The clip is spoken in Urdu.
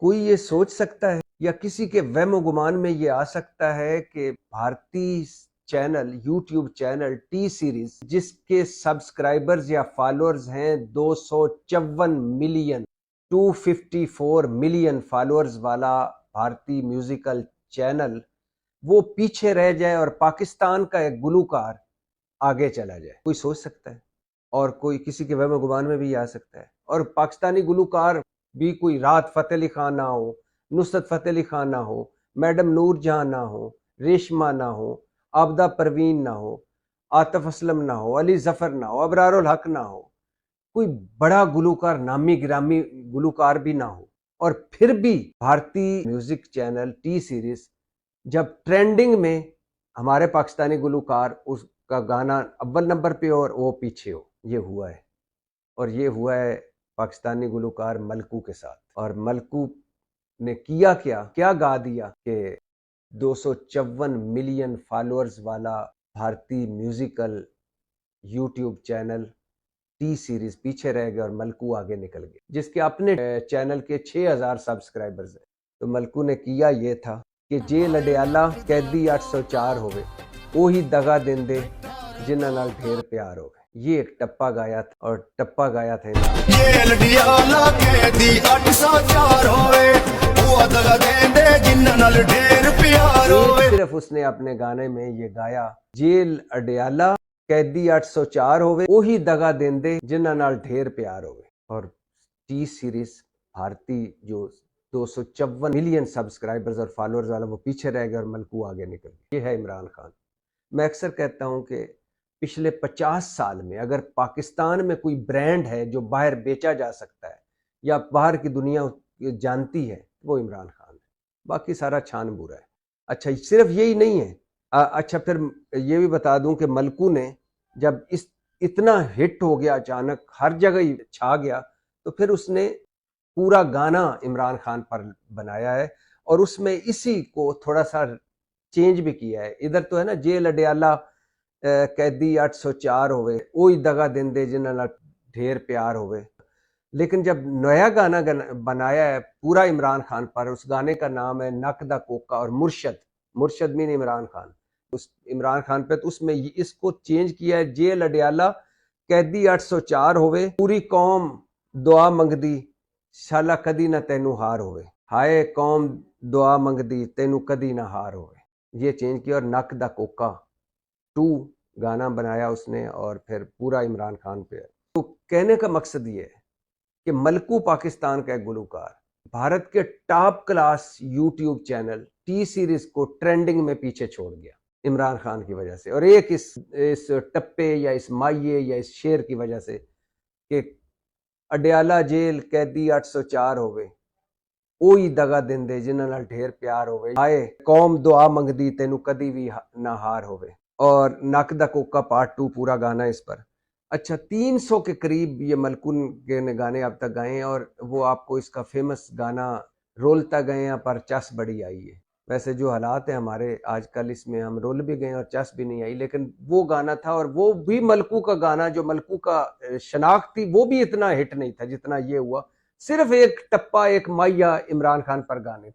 کوئی یہ سوچ سکتا ہے یا کسی کے وہم و گمان میں یہ آ سکتا ہے کہ بھارتی channel YouTube channel T series جس کے سبسکرائبرز یا فالورز ہیں 254 ملین 254 ملین فالورز والا بھارتی میوزیکل چینل وہ پیچھے رہ جائے اور پاکستان کا ایک گلوکار آگے چلا جائے؟ کوئی سوچ سکتا ہے؟ اور کوئی کسی کے وہم و گمان میں بھی آ سکتا ہے؟ اور پاکستانی گلوکار بھی کوئی راحت فتح علی خان نہ ہو، نصرت فتح علی خان نہ ہو، میڈم نور جہاں نہ ہو، ریشمہ نہ ہو، عابدہ پروین نہ ہو، عاطف اسلم نہ ہو، علی ظفر نہ ہو، ابرار الحق نہ ہو، کوئی بڑا گلوکار نامی گرامی گلوکار بھی نہ ہو، اور پھر بھی بھارتی میوزک چینل ٹی سیریز جب ٹرینڈنگ میں ہمارے پاکستانی گلوکار اس کا گانا اول نمبر پہ اور وہ پیچھے ہو، یہ ہوا ہے۔ اور یہ ہوا ہے پاکستانی گلوکار ملکو کے ساتھ۔ اور ملکو نے کیا گا دیا کہ 254 ملین فالورز والا بھارتی musical YouTube channel T series پیچھے رہ گیا اور ملکو آگے نکل گیا، جس کے اپنے چینل کے 6000 سبسکرائبرز ہیں۔ تو ملکو نے کیا یہ تھا کہ جے لڈیالہ قیدی 804 ہوئے وہی دگا دیندے جنہاں نال ڈھیر پیار ہوئے۔ یہ ایک ٹپا گایا تھا، اور ٹپا گایا تھا جے لڈیالہ قیدی 804 ہوئے وہ دگا دیندے جنہاں نال ڈھیر پیار ہوئے۔ صرف اس نے اپنے گانے میں یہ گایا، جیل اڈیالہ قیدی 804 ہوئے وہی دگا دیندے جنہاں نال ڈھیر پیار ہوئے۔ اور ٹی سیریز بھارتی جو 254 ملین سبسکرائبرز اور فالورز والا وہ پیچھے رہ گیا اور ملکو آگے نکل گیا۔ یہ ہے عمران خان۔ میں اکثر کہتا ہوں کہ پچھلے 50 سال میں اگر پاکستان میں کوئی برانڈ ہے جو باہر بیچا جا سکتا ہے یا باہر کی دنیا جانتی ہے وہ عمران خان ہے، باقی سارا چھان بورا ہے۔ اچھا صرف یہی نہیں ہے، اچھا پھر یہ بھی بتا دوں کہ ملکو نے جب اتنا ہٹ ہو گیا، اچانک ہر جگہ ہی چھا گیا، تو پھر اس نے پورا گانا عمران خان پر بنایا ہے، اور اس میں اسی کو تھوڑا سا چینج بھی کیا ہے۔ ادھر تو ہے نا جے لڈیالہ قیدی 804 ہوئے وہی دگا دیندے جنہاں نال ڈھیر پیار ہوئے، لیکن جب نیا گانا بنایا ہے پورا عمران خان پر، اس گانے کا نام ہے نک دا کوکا اور مرشد مین عمران خان، اس عمران خان پہ، تو اس میں اس کو چینج کیا ہے، جے لڈیالہ قیدی 804 ہوئے پوری قوم دعا منگدی شالا کدی نہ تینوں ہار ہوئے، ہائے قوم دعا منگدی تینوں کدی نہ ہار ہوئے، یہ چینج کیا۔ اور نک دا کوکا 2 گانا بنایا اس نے، اور پھر پورا عمران خان پہ ہے۔ تو کہنے کا مقصد یہ ہے کہ ملکو پاکستان کا ایک گلوکار بھارت کے top class YouTube channel T series کو ٹرینڈنگ میں پیچھے چھوڑ گیا عمران خان کی وجہ سے، اور ایک اس ٹپے یا اس مائیے یا اس شیر کی وجہ سے کہ اڈیالہ جیل قیدی 804 ہوئے اوہی دگا دیندے جنہاں نال ڈھیر پیار ہوئے، آئے قوم دعا منگدی تینوں کدی بھی نہ ہار ہوئے۔ اور نک دا کوکا پارٹ 2 پورا گانا اس پر۔ اچھا 300 کے قریب یہ ملکو کے نے گانے اب تک گائے ہیں، اور وہ آپ کو اس کا فیمس گانا رولتا گئے ہیں پر چس بڑی آئی ہے۔ ویسے جو حالات ہیں ہمارے آج کل، اس میں ہم رول بھی گئے اور چس بھی نہیں آئی، لیکن وہ گانا تھا، اور وہ بھی ملکو کا گانا جو ملکو کا شناخت تھی وہ بھی اتنا ہٹ نہیں تھا جتنا یہ ہوا، صرف ایک ٹپا ایک مائیا عمران خان پر گانے